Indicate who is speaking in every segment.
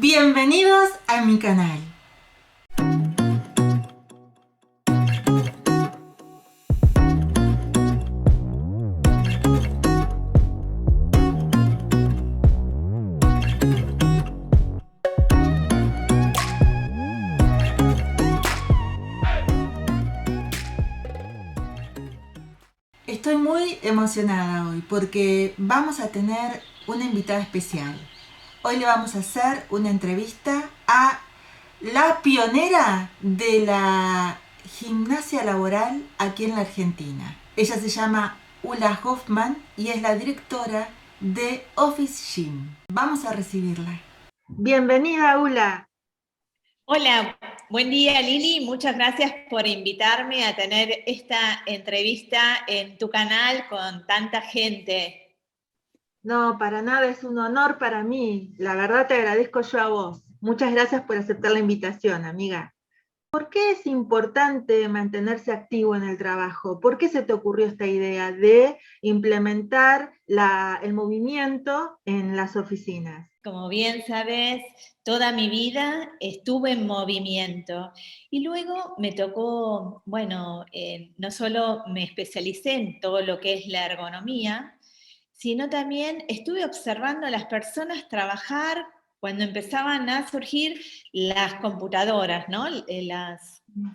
Speaker 1: Bienvenidos a mi canal. Estoy muy emocionada hoy porque vamos a tener una invitada especial. Hoy le vamos a hacer una entrevista a la pionera de la gimnasia laboral aquí en la Argentina. Ella se llama Ulla Hoffman y es la directora de Office Gym. Vamos a recibirla. Bienvenida, Ulla.
Speaker 2: Hola, buen día Lili, muchas gracias por invitarme a tener esta entrevista en tu canal con tanta gente.
Speaker 1: No, para nada, es un honor para mí. La verdad te agradezco yo a vos. Muchas gracias por aceptar la invitación, amiga. ¿Por qué es importante mantenerse activo en el trabajo? ¿Por qué se te ocurrió esta idea de implementar el movimiento en las oficinas?
Speaker 2: Como bien sabes, toda mi vida estuve en movimiento y luego me tocó, bueno, no solo me especialicé en todo lo que es la ergonomía, sino también estuve observando a las personas trabajar cuando empezaban a surgir las computadoras, ¿no?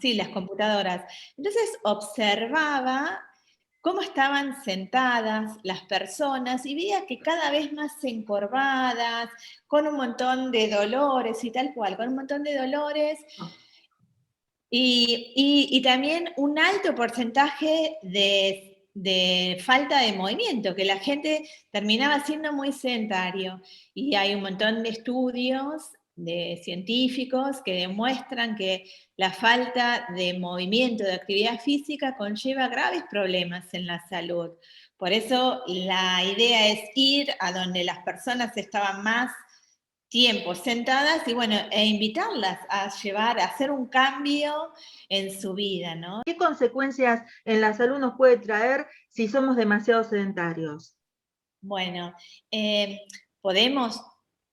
Speaker 2: Sí, las computadoras. Entonces observaba cómo estaban sentadas las personas y veía que cada vez más encorvadas, con un montón de dolores y tal cual, con un montón de dolores y también un alto porcentaje de falta de movimiento, que la gente terminaba siendo muy sedentario. Y hay un montón de estudios de científicos que demuestran que la falta de movimiento, de actividad física, conlleva graves problemas en la salud. Por eso la idea es ir a donde las personas estaban más tiempo sentadas y bueno, e invitarlas a llevar, a hacer un cambio en su vida, ¿no?
Speaker 1: ¿Qué consecuencias en la salud nos puede traer si somos demasiado sedentarios?
Speaker 2: Bueno, podemos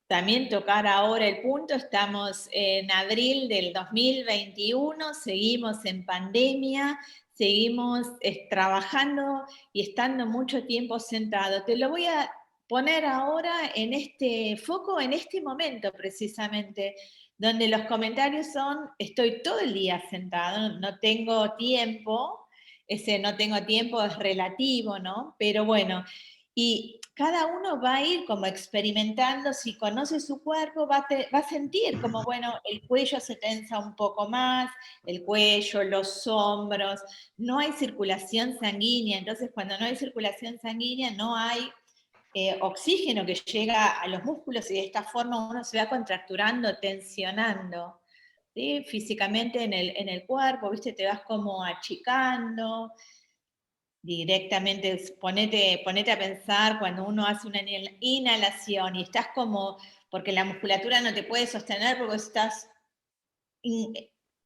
Speaker 2: también tocar ahora el punto, estamos en abril del 2021, seguimos en pandemia, seguimos trabajando y estando mucho tiempo sentado. Te lo voy a poner ahora en este foco, en este momento precisamente, donde los comentarios son, estoy todo el día sentado, no tengo tiempo, ese no tengo tiempo es relativo, ¿no? Pero bueno, y cada uno va a ir como experimentando, si conoce su cuerpo, va a sentir como, bueno, el cuello se tensa un poco más, el cuello, los hombros, no hay circulación sanguínea, entonces cuando no hay circulación sanguínea no hay oxígeno que llega a los músculos y de esta forma uno se va contracturando, tensionando. ¿Sí? Físicamente en el cuerpo, ¿viste? Te vas como achicando, directamente, ponete a pensar cuando uno hace una inhalación y estás como, porque la musculatura no te puede sostener porque estás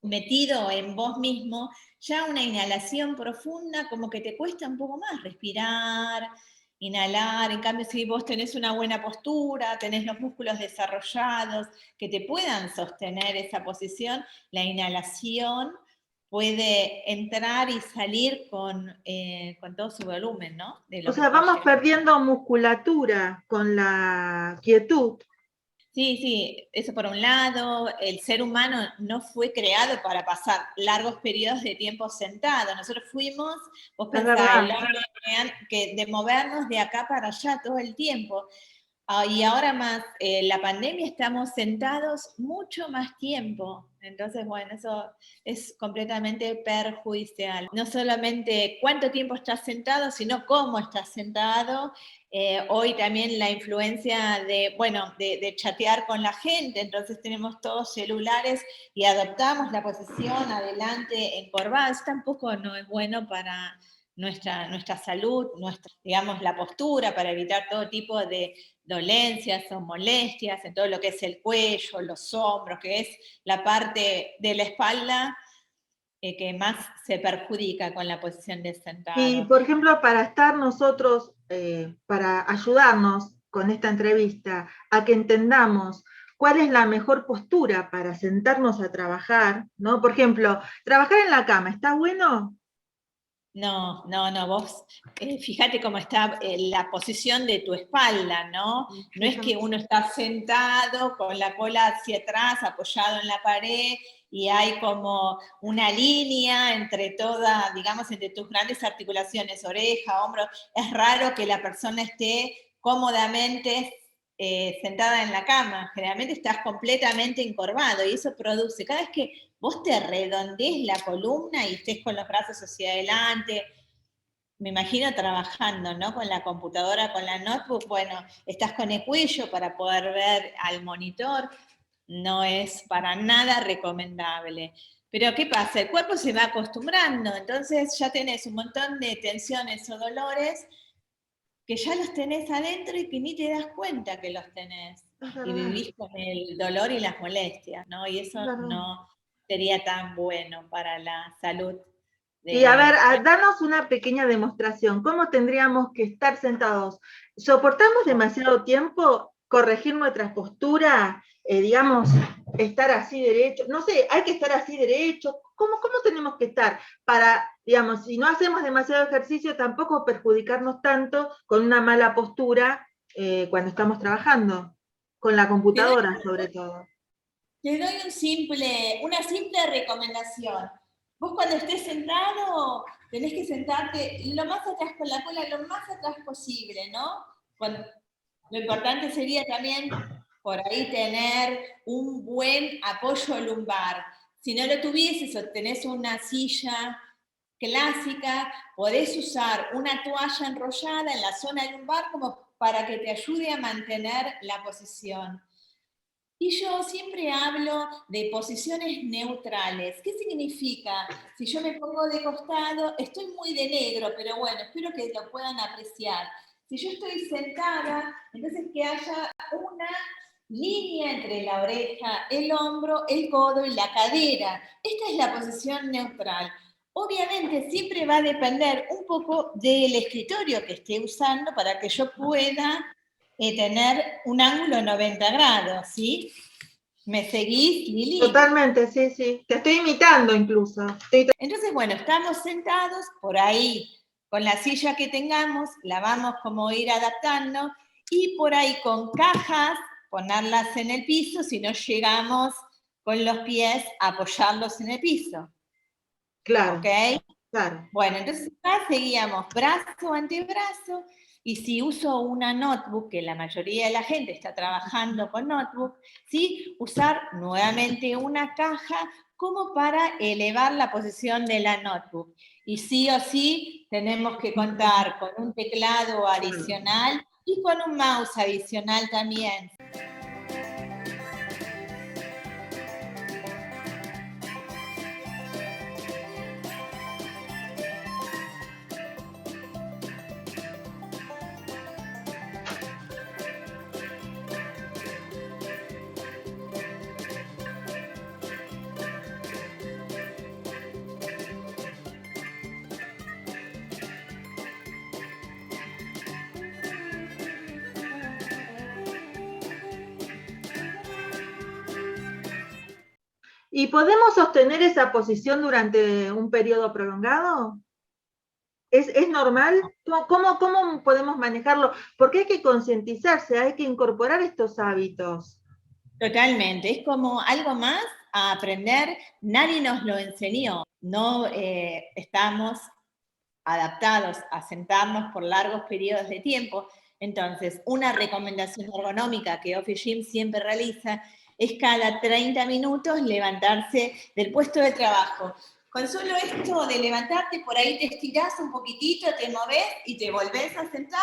Speaker 2: metido en vos mismo, ya una inhalación profunda como que te cuesta un poco más respirar, inhalar, en cambio si vos tenés una buena postura, tenés los músculos desarrollados que te puedan sostener esa posición, la inhalación puede entrar y salir con todo su volumen, ¿no? De
Speaker 1: O
Speaker 2: lo que
Speaker 1: sea,
Speaker 2: puede
Speaker 1: vamos
Speaker 2: llegar.
Speaker 1: perdiendo musculatura con la quietud.
Speaker 2: Sí, sí, eso por un lado, el ser humano no fue creado para pasar largos periodos de tiempo sentado. Nosotros fuimos, vos
Speaker 1: Es
Speaker 2: pensás,
Speaker 1: verdad.
Speaker 2: el hombre de movernos de acá para allá todo el tiempo. Y ahora más, la pandemia estamos sentados mucho más tiempo. Entonces, bueno, eso es completamente perjudicial. No solamente cuánto tiempo estás sentado, sino cómo estás sentado. Hoy también la influencia de, bueno, de chatear con la gente, entonces tenemos todos celulares y adoptamos la posición adelante encorvada. Eso tampoco no es bueno para nuestra salud, nuestra, digamos, la postura, para evitar todo tipo de dolencias o molestias en todo lo que es el cuello, los hombros, que es la parte de la espalda que más se perjudica con la posición de
Speaker 1: Y,
Speaker 2: sentado.
Speaker 1: por ejemplo, para estar nosotros, para ayudarnos con esta entrevista a que entendamos cuál es la mejor postura para sentarnos a trabajar, ¿no? Por ejemplo, trabajar en la cama, ¿está bueno?
Speaker 2: No, no, no, vos fíjate cómo está la posición de tu espalda, ¿no? No es que uno está sentado con la cola hacia atrás, apoyado en la pared, y hay como una línea entre todas, digamos, entre tus grandes articulaciones, oreja, hombro. Es raro que la persona esté cómodamente sentada en la cama. Generalmente estás completamente encorvado y eso produce, cada vez que vos te redondees la columna y estés con los brazos hacia adelante, me imagino trabajando, ¿no? Con la computadora, con la notebook, bueno, estás con el cuello para poder ver al monitor, no es para nada recomendable. Pero ¿qué pasa? El cuerpo se va acostumbrando, entonces ya tenés un montón de tensiones o dolores que ya los tenés adentro y que ni te das cuenta que los tenés. Y vivís con el dolor y las molestias, ¿no? Y eso no sería tan bueno para la salud.
Speaker 1: Y a ver, danos una pequeña demostración. ¿Cómo tendríamos que estar sentados? ¿Soportamos demasiado tiempo corregir nuestra postura? Digamos, estar así derecho. No sé, hay que estar así derecho. ¿Cómo tenemos que estar para, digamos, si no hacemos demasiado ejercicio, tampoco perjudicarnos tanto con una mala postura cuando estamos trabajando? Con la computadora, sobre todo.
Speaker 2: Te doy una simple recomendación. Vos cuando estés sentado, tenés que sentarte lo más atrás con la cola, lo más atrás posible, ¿no? Lo importante sería también por ahí tener un buen apoyo lumbar. Si no lo tuvieses o tenés una silla clásica, podés usar una toalla enrollada en la zona lumbar como para que te ayude a mantener la posición. Y yo siempre hablo de posiciones neutrales. ¿Qué significa? Si yo me pongo de costado, estoy muy de negro, pero bueno, espero que lo puedan apreciar. Si yo estoy sentada, entonces que haya una línea entre la oreja, el hombro, el codo y la cadera. Esta es la posición neutral. Obviamente siempre va a depender un poco del escritorio que esté usando para que yo pueda tener un ángulo 90 grados, ¿sí? ¿Me seguís, Lili?
Speaker 1: Totalmente, sí, sí. Te estoy imitando incluso.
Speaker 2: Entonces, bueno, estamos sentados por ahí, con la silla que tengamos, la vamos como ir adaptando, y por ahí con cajas, ponerlas en el piso, si no llegamos con los pies a apoyarlos en el piso.
Speaker 1: Claro.
Speaker 2: ¿Ok?
Speaker 1: Claro.
Speaker 2: Bueno, entonces acá seguíamos brazo, antebrazo, y si uso una notebook, que la mayoría de la gente está trabajando con notebook, ¿sí? Usar nuevamente una caja como para elevar la posición de la notebook. Y sí o sí tenemos que contar con un teclado adicional y con un mouse adicional también.
Speaker 1: ¿Y podemos sostener esa posición durante un periodo prolongado? ¿Es normal? ¿Cómo podemos manejarlo? Porque hay que concientizarse, hay que incorporar estos hábitos.
Speaker 2: Totalmente, es como algo más a aprender, nadie nos lo enseñó, no estamos adaptados a sentarnos por largos periodos de tiempo. Entonces, una recomendación ergonómica que Office Gym siempre realiza es cada 30 minutos levantarse del puesto de trabajo. Con solo esto de levantarte, por ahí te estirás un poquitito, te movés y te volvés a sentar.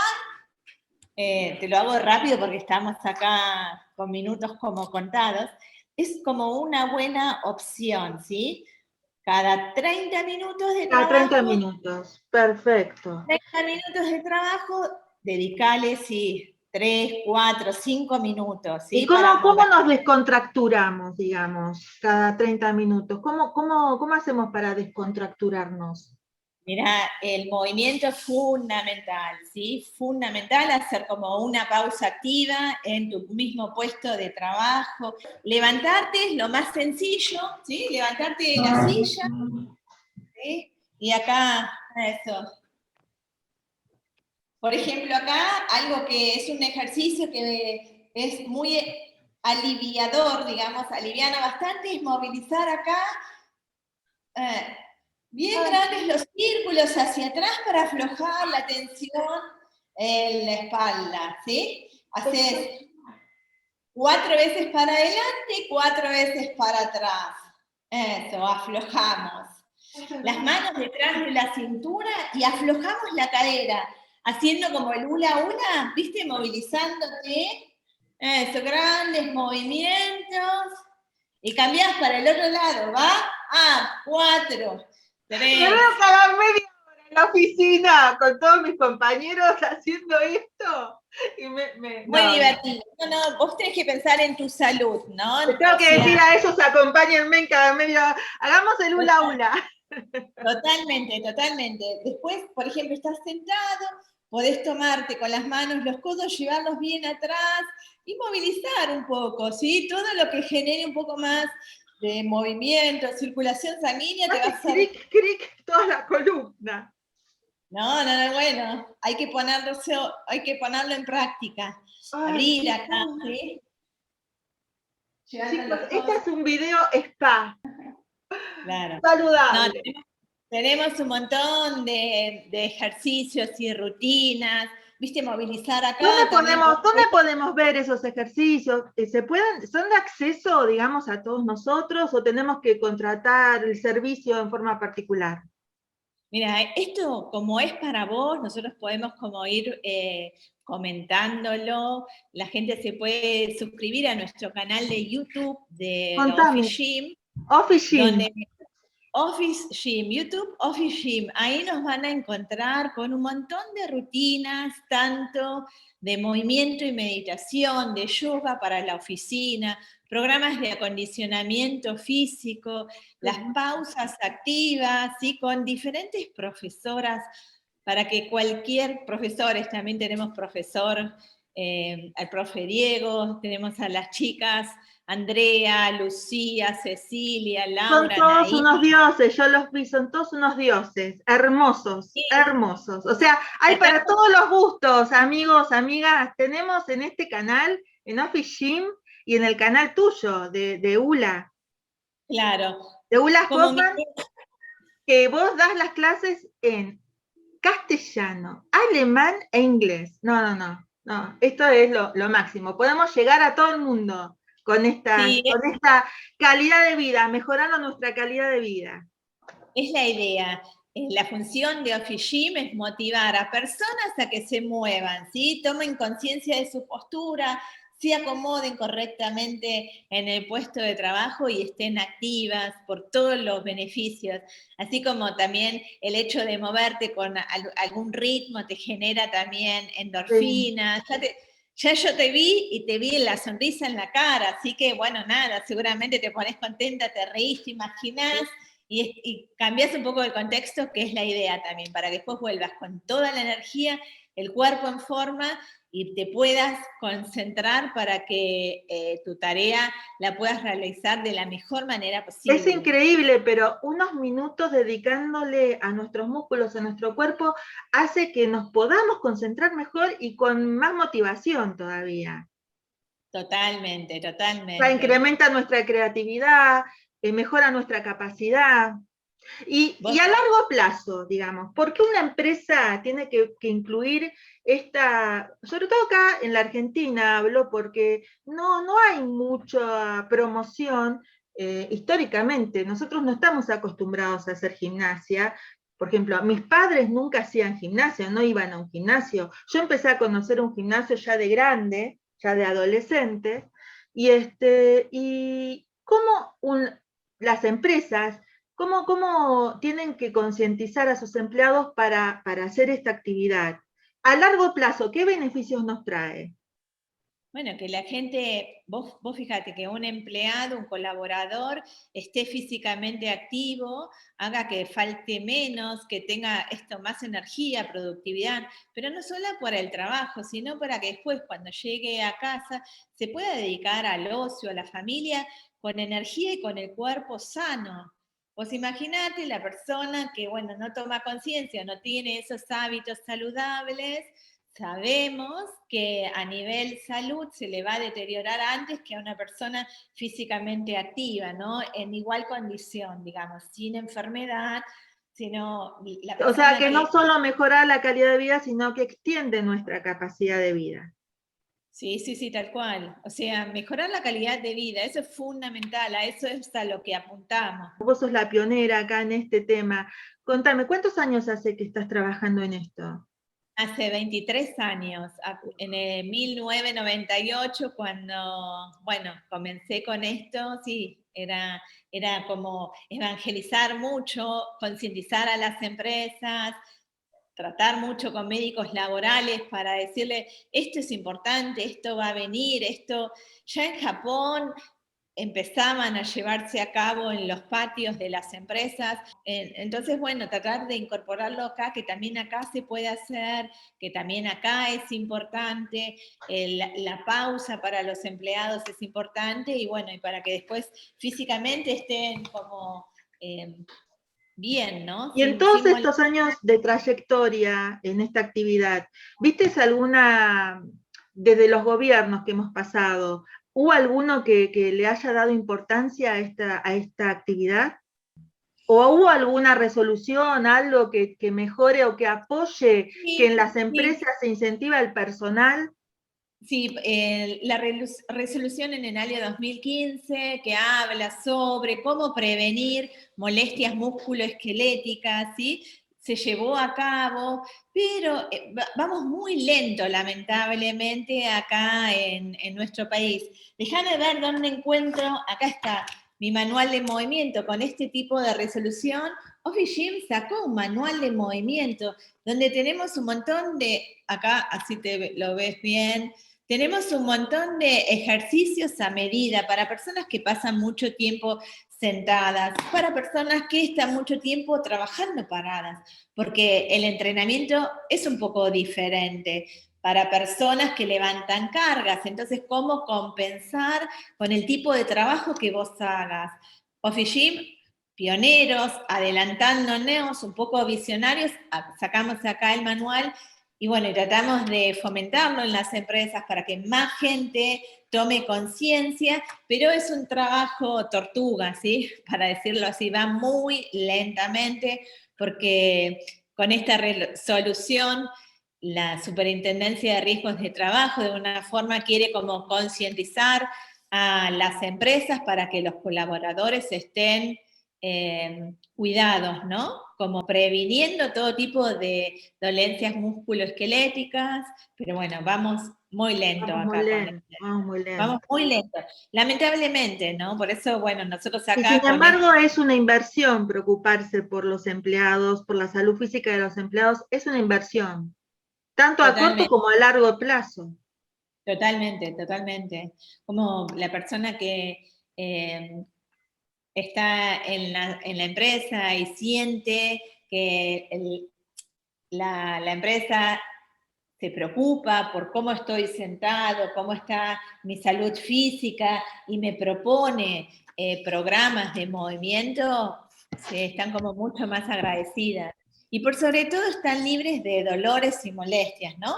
Speaker 2: Te lo hago rápido porque estamos acá con minutos como contados. Es como una buena opción, ¿sí? Cada 30 minutos de trabajo.
Speaker 1: 30 minutos, perfecto.
Speaker 2: 30 minutos de trabajo, dedicale, sí, 3, 4, 5 minutos, ¿sí?
Speaker 1: ¿Y cómo nos descontracturamos, digamos, cada 30 minutos? ¿Cómo hacemos para descontracturarnos?
Speaker 2: Mira, el movimiento es fundamental, ¿sí? Fundamental hacer como una pausa activa en tu mismo puesto de trabajo. Levantarte es lo más sencillo, ¿sí? Levantarte de la silla, ¿sí? Y acá, eso. Por ejemplo, acá algo que es un ejercicio que es muy aliviador, digamos, aliviana bastante, es movilizar acá bien grandes los círculos hacia atrás para aflojar la tensión en la espalda, ¿sí? Haces 4 veces para adelante, 4 veces para atrás. Eso, aflojamos. Las manos detrás de la cintura y aflojamos la cadera, haciendo como el hula hula, ¿viste? Movilizándote. Eso, grandes movimientos. Y cambias para el otro lado, ¿va? 4, 3.
Speaker 1: Me voy a pagar media hora en la oficina con todos mis compañeros haciendo esto. Y
Speaker 2: Muy divertido. No, vos tenés que pensar en tu salud, ¿no?
Speaker 1: Le tengo que decir a esos, acompáñenme en cada media hora. Hagamos el hula hula.
Speaker 2: Totalmente, totalmente. Después, por ejemplo, estás sentado, podés tomarte con las manos los codos, llevarlos bien atrás y movilizar un poco, ¿sí? Todo lo que genere un poco más de movimiento, circulación sanguínea, te va a hacer...
Speaker 1: Cric, cric, toda la columna.
Speaker 2: No, bueno, hay que ponerlo en práctica. Abrir acá, ¿sí?
Speaker 1: Chicos, este es un video spa.
Speaker 2: Claro.
Speaker 1: Saludable.
Speaker 2: No, tenemos un montón de ejercicios y rutinas, ¿viste? Movilizar acá.
Speaker 1: ¿Dónde podemos ver esos ejercicios? ¿Son de acceso, digamos, a todos nosotros o tenemos que contratar el servicio en forma particular?
Speaker 2: Mira, esto como es para vos, nosotros podemos como ir comentándolo. La gente se puede suscribir a nuestro canal de YouTube de Office Gym.
Speaker 1: Office Gym.
Speaker 2: Office Gym, YouTube Office Gym, ahí nos van a encontrar con un montón de rutinas, tanto de movimiento y meditación, de yoga para la oficina, programas de acondicionamiento físico, las pausas activas, ¿sí? Con diferentes profesoras, para que cualquier profesor, también tenemos profesor, al profe Diego, tenemos a las chicas, Andrea, Lucía, Cecilia, Laura,
Speaker 1: Son todos
Speaker 2: Naí.
Speaker 1: unos dioses, yo los vi, son todos unos dioses, hermosos, sí. Hermosos. O sea, hay para todos los gustos, amigos, amigas. Tenemos en este canal, en Office Gym, y en el canal tuyo, de ULA.
Speaker 2: Claro.
Speaker 1: De ULA Hoffman, que vos das las clases en castellano, alemán e inglés. No. Esto es lo máximo. Podemos llegar a todo el mundo con esta calidad de vida, mejorando nuestra calidad de vida.
Speaker 2: Es la idea. La función de Office Gym es motivar a personas a que se muevan, ¿sí? Tomen conciencia de su postura, se acomoden correctamente en el puesto de trabajo y estén activas por todos los beneficios, así como también el hecho de moverte con algún ritmo te genera también endorfinas. Sí. Ya yo te vi y te vi la sonrisa en la cara, así que bueno, nada, seguramente te pones contenta, te reís, te imaginás y cambias un poco el contexto, que es la idea también, para que después vuelvas con toda la energía, el cuerpo en forma y te puedas concentrar para que tu tarea la puedas realizar de la mejor manera posible.
Speaker 1: Es increíble, pero unos minutos dedicándole a nuestros músculos, a nuestro cuerpo, hace que nos podamos concentrar mejor y con más motivación todavía.
Speaker 2: Totalmente.
Speaker 1: O sea, incrementa nuestra creatividad, mejora nuestra capacidad. Y a largo plazo, digamos, ¿por qué una empresa tiene que incluir esta, sobre todo acá en la Argentina hablo, porque no hay mucha promoción históricamente, nosotros no estamos acostumbrados a hacer gimnasia. Por ejemplo, mis padres nunca hacían gimnasia, no iban a un gimnasio. Yo empecé a conocer un gimnasio ya de grande, ya de adolescente, y cómo las empresas, ¿Cómo tienen que concientizar a sus empleados para hacer esta actividad? A largo plazo, ¿qué beneficios nos trae?
Speaker 2: Bueno, que la gente, vos fíjate que un empleado, un colaborador esté físicamente activo, haga que falte menos, que tenga esto más energía, productividad, pero no solo por el trabajo, sino para que después cuando llegue a casa se pueda dedicar al ocio, a la familia, con energía y con el cuerpo sano. Vos imaginate la persona que, bueno, no toma conciencia, no tiene esos hábitos saludables. Sabemos que a nivel salud se le va a deteriorar antes que a una persona físicamente activa, ¿no? En igual condición, digamos, sin enfermedad, sino la
Speaker 1: O sea,
Speaker 2: persona
Speaker 1: que no
Speaker 2: que...
Speaker 1: solo mejora la calidad de vida, sino que extiende nuestra capacidad de vida.
Speaker 2: Sí, sí, sí, tal cual. O sea, mejorar la calidad de vida, eso es fundamental, a eso es a lo que apuntamos.
Speaker 1: Vos sos la pionera acá en este tema. Contame, ¿cuántos años hace que estás trabajando en esto?
Speaker 2: Hace 23 años, en el 1998, cuando, bueno, comencé con esto, sí, era como evangelizar mucho, concientizar a las empresas, tratar mucho con médicos laborales para decirle, esto es importante, esto va a venir, esto, ya en Japón empezaban a llevarse a cabo en los patios de las empresas. Entonces, bueno, tratar de incorporarlo acá, que también acá se puede hacer, que también acá es importante, la pausa para los empleados es importante y bueno, y para que después físicamente estén como bien, ¿no?
Speaker 1: Y en todos
Speaker 2: Sin
Speaker 1: estos años de trayectoria en esta actividad, ¿viste alguna, desde los gobiernos que hemos pasado, hubo alguno que le haya dado importancia a esta actividad? ¿O hubo alguna resolución, algo que mejore o que apoye que en
Speaker 2: sí,
Speaker 1: las
Speaker 2: sí.
Speaker 1: empresas se incentiva el personal?
Speaker 2: Sí, la resolución en el año 2015 que habla sobre cómo prevenir molestias musculoesqueléticas, ¿sí? Se llevó a cabo, pero vamos muy lento, lamentablemente, acá en nuestro país. Déjame ver dónde encuentro, acá está mi manual de movimiento con este tipo de resolución. Office Gym sacó un manual de movimiento donde tenemos un montón de, acá así te lo ves bien, tenemos un montón de ejercicios a medida para personas que pasan mucho tiempo sentadas, para personas que están mucho tiempo trabajando paradas, porque el entrenamiento es un poco diferente para personas que levantan cargas. Entonces, ¿cómo compensar con el tipo de trabajo que vos hagas? Office Gym, pioneros, adelantándonos, un poco visionarios, sacamos acá el manual y bueno, y tratamos de fomentarlo en las empresas para que más gente tome conciencia, pero es un trabajo tortuga, ¿sí? Para decirlo así, va muy lentamente, porque con esta resolución la Superintendencia de Riesgos de Trabajo de una forma quiere como concientizar a las empresas para que los colaboradores estén cuidados, ¿no? Como previniendo todo tipo de dolencias musculoesqueléticas, pero bueno, vamos muy lento
Speaker 1: Vamos muy
Speaker 2: acá con
Speaker 1: lento,
Speaker 2: este.
Speaker 1: vamos muy
Speaker 2: Vamos
Speaker 1: lento.
Speaker 2: muy lento, lamentablemente, ¿no? Por eso, bueno, nosotros
Speaker 1: Y
Speaker 2: acá
Speaker 1: sin
Speaker 2: con esto.
Speaker 1: embargo es una inversión preocuparse por los empleados, por la salud física de los empleados, es una inversión, tanto a corto
Speaker 2: Totalmente,
Speaker 1: como a largo plazo.
Speaker 2: totalmente, totalmente. Como la persona que eh, está en la empresa y siente que la empresa se preocupa por cómo estoy sentado, cómo está mi salud física y me propone programas de movimiento, están como mucho más agradecidas. Y por sobre todo están libres de dolores y molestias, ¿no?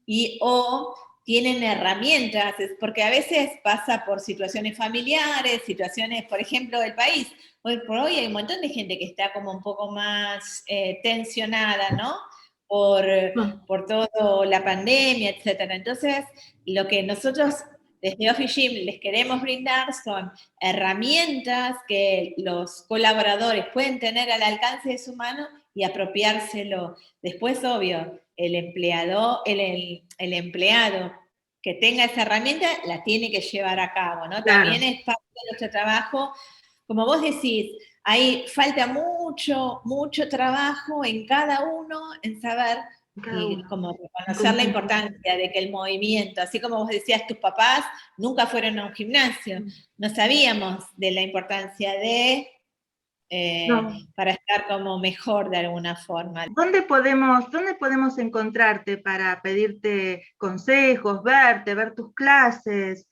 Speaker 2: Y o tienen herramientas, porque a veces pasa por situaciones familiares, situaciones, por ejemplo, del país. Hoy por hoy hay un montón de gente que está como un poco más tensionada, ¿no? Por, por toda la pandemia, etcétera. Entonces, lo que nosotros desde Office Gym les queremos brindar son herramientas que los colaboradores pueden tener al alcance de su mano y apropiárselo. Después, obvio, el empleado que tenga esa herramienta la tiene que llevar a cabo, ¿no?
Speaker 1: Claro.
Speaker 2: También es parte de nuestro trabajo. Como vos decís, ahí falta mucho, mucho trabajo en cada uno en saber,
Speaker 1: Cada
Speaker 2: y
Speaker 1: uno.
Speaker 2: como reconocer la importancia de que el movimiento, así como vos decías, tus papás nunca fueron a un gimnasio, no sabíamos de la importancia de,
Speaker 1: No.
Speaker 2: para estar como mejor de alguna forma.
Speaker 1: Dónde podemos encontrarte para pedirte consejos, ver tus clases,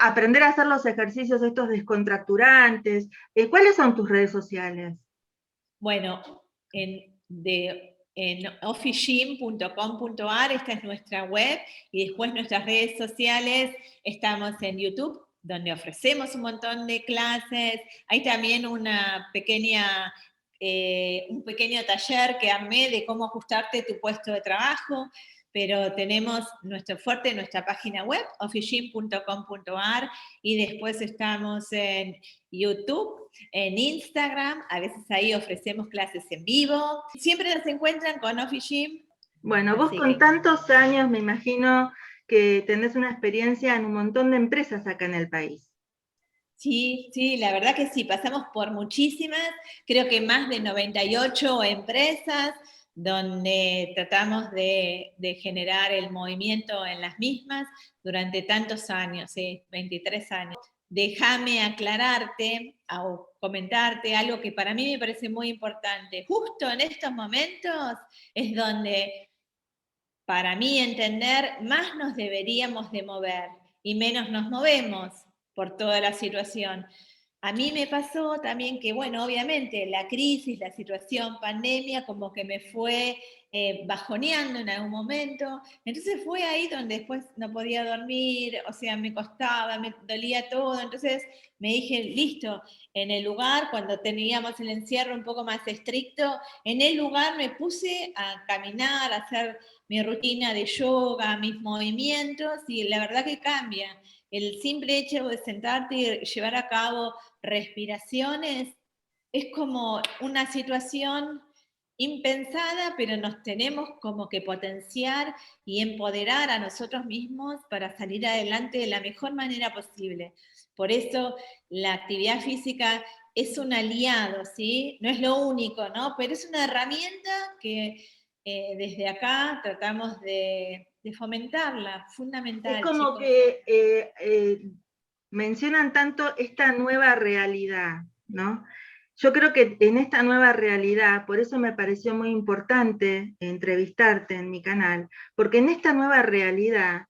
Speaker 1: aprender a hacer los ejercicios estos descontracturantes? ¿Cuáles son tus redes sociales?
Speaker 2: Bueno, en officegym.com.ar, esta es nuestra web, y después nuestras redes sociales, estamos en YouTube, donde ofrecemos un montón de clases. Hay también un pequeño taller que armé de cómo ajustarte tu puesto de trabajo, pero tenemos nuestro fuerte en nuestra página web, officegym.com.ar, y después estamos en YouTube, en Instagram, a veces ahí ofrecemos clases en vivo. Siempre nos encuentran con Officegym.
Speaker 1: Bueno, vos con tantos años me imagino que tenés una experiencia en un montón de empresas acá en el país.
Speaker 2: Sí, sí, la verdad que sí, pasamos por muchísimas, creo que más de 98 empresas, donde tratamos de generar el movimiento en las mismas durante tantos años, 23 años. Déjame aclararte o comentarte algo que para mí me parece muy importante. Justo en estos momentos es donde, para mí entender, más nos deberíamos de mover y menos nos movemos por toda la situación. A mí me pasó también que, bueno, obviamente la crisis, la situación pandemia, como que me fue bajoneando en algún momento. Entonces fue ahí donde después no podía dormir, o sea, me costaba, me dolía todo. Entonces me dije, listo, en el lugar, cuando teníamos el encierro un poco más estricto, en el lugar me puse a caminar, a hacer mi rutina de yoga, mis movimientos, y la verdad que cambia. El simple hecho de sentarte y llevar a cabo respiraciones es como una situación impensada, pero nos tenemos como que potenciar y empoderar a nosotros mismos para salir adelante de la mejor manera posible. Por eso la actividad física es un aliado, ¿sí? No es lo único, ¿no? Pero es una herramienta que desde acá tratamos de fomentarla,
Speaker 1: Es
Speaker 2: fundamental,
Speaker 1: como
Speaker 2: chicos.
Speaker 1: que mencionan tanto esta nueva realidad, ¿no? Yo creo que en esta nueva realidad, por eso me pareció muy importante entrevistarte en mi canal, porque en esta nueva realidad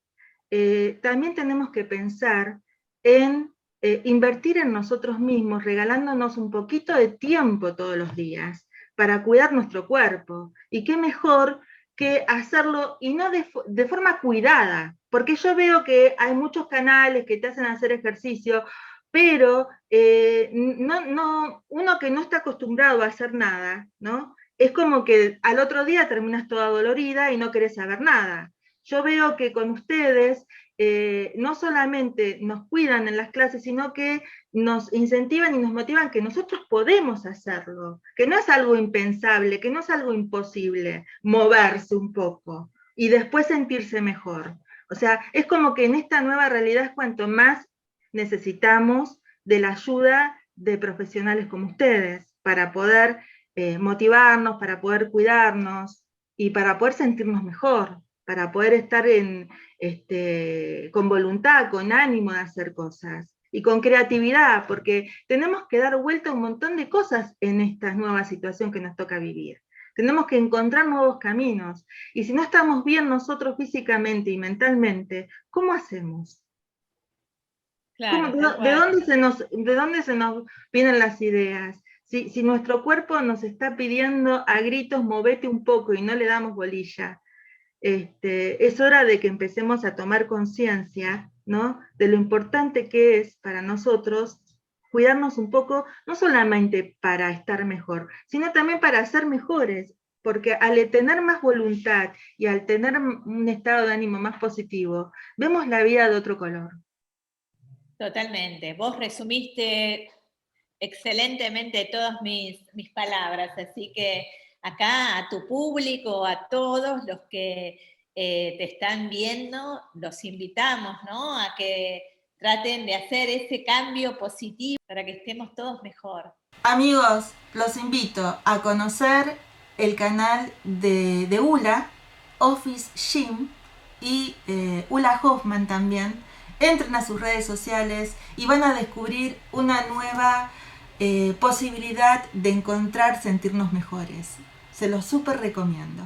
Speaker 1: también tenemos que pensar en invertir en nosotros mismos, regalándonos un poquito de tiempo todos los días para cuidar nuestro cuerpo. Y qué mejor que hacerlo, y no de forma cuidada, porque yo veo que hay muchos canales que te hacen hacer ejercicio, pero uno que no está acostumbrado a hacer nada, ¿no? Es como que al otro día terminas toda dolorida y no querés saber nada. Yo veo que con ustedes no solamente nos cuidan en las clases, sino que nos incentivan y nos motivan que nosotros podemos hacerlo, que no es algo impensable, que no es algo imposible moverse un poco y después sentirse mejor. O sea, es como que en esta nueva realidad es cuanto más necesitamos de la ayuda de profesionales como ustedes para poder motivarnos, para poder cuidarnos y para poder sentirnos mejor, para poder estar con voluntad, con ánimo de hacer cosas y con creatividad, porque tenemos que dar vuelta a un montón de cosas en esta nueva situación que nos toca vivir. Tenemos que encontrar nuevos caminos. Y si no estamos bien nosotros físicamente y mentalmente, ¿cómo hacemos?
Speaker 2: Claro,
Speaker 1: ¿De dónde se nos vienen las ideas? Si nuestro cuerpo nos está pidiendo a gritos, movete un poco y no le damos bolilla, es hora de que empecemos a tomar conciencia, ¿no?, de lo importante que es para nosotros cuidarnos un poco, no solamente para estar mejor, sino también para ser mejores, porque al tener más voluntad y al tener un estado de ánimo más positivo, vemos la vida de otro color.
Speaker 2: totalmente. Vos resumiste excelentemente todas mis palabras, así que acá a tu público, a todos los que te están viendo, los invitamos, ¿no?, a que traten de hacer ese cambio positivo para que estemos todos mejor.
Speaker 1: Amigos, los invito a conocer el canal de ULA, Office Gym y Ula Hoffman también. Entren a sus redes sociales y van a descubrir una nueva posibilidad de encontrar sentirnos mejores. Se los súper recomiendo.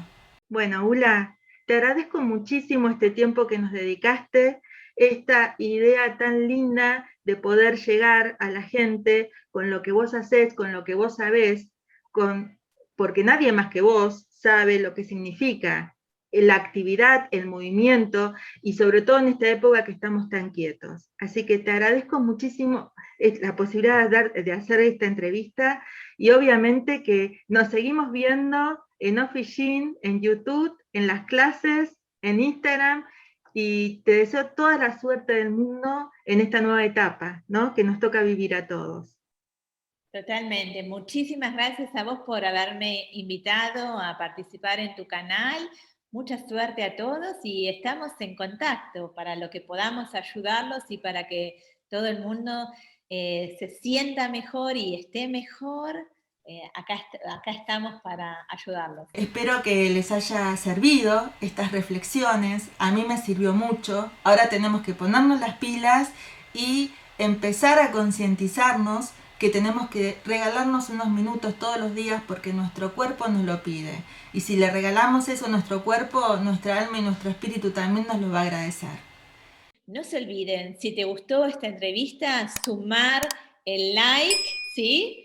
Speaker 1: Bueno, Ula, te agradezco muchísimo este tiempo que nos dedicaste, esta idea tan linda de poder llegar a la gente con lo que vos hacés, con lo que vos sabés, porque nadie más que vos sabe lo que significa la actividad, el movimiento y sobre todo en esta época que estamos tan quietos. Así que te agradezco muchísimo la posibilidad de hacer esta entrevista y obviamente que nos seguimos viendo en Office en YouTube, en las clases, en Instagram y te deseo toda la suerte del mundo en esta nueva etapa, ¿no? Que nos toca vivir a todos.
Speaker 2: Totalmente. Muchísimas gracias a vos por haberme invitado a participar en tu canal. Mucha suerte a todos y estamos en contacto para lo que podamos ayudarlos y para que todo el mundo se sienta mejor y esté mejor. Acá estamos para ayudarlos.
Speaker 1: Espero que les haya servido estas reflexiones. A mí me sirvió mucho. Ahora tenemos que ponernos las pilas y empezar a concientizarnos que tenemos que regalarnos unos minutos todos los días porque nuestro cuerpo nos lo pide. Y si le regalamos eso a nuestro cuerpo, nuestra alma y nuestro espíritu también nos lo va a agradecer.
Speaker 2: No se olviden, si te gustó esta entrevista, sumar el like, ¿sí?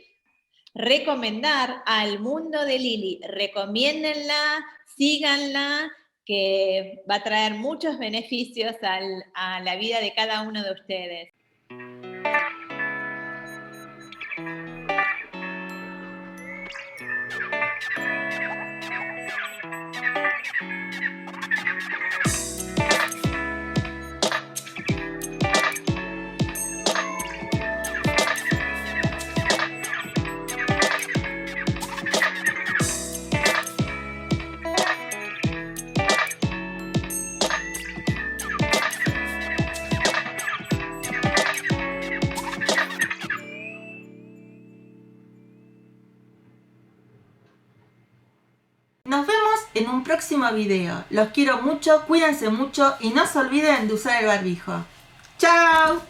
Speaker 2: Recomendar al mundo de Lili, recomiéndenla, síganla, que va a traer muchos beneficios a la vida de cada uno de ustedes.
Speaker 1: Nos vemos en un próximo video. Los quiero mucho, cuídense mucho y no se olviden de usar el barbijo. ¡Chao!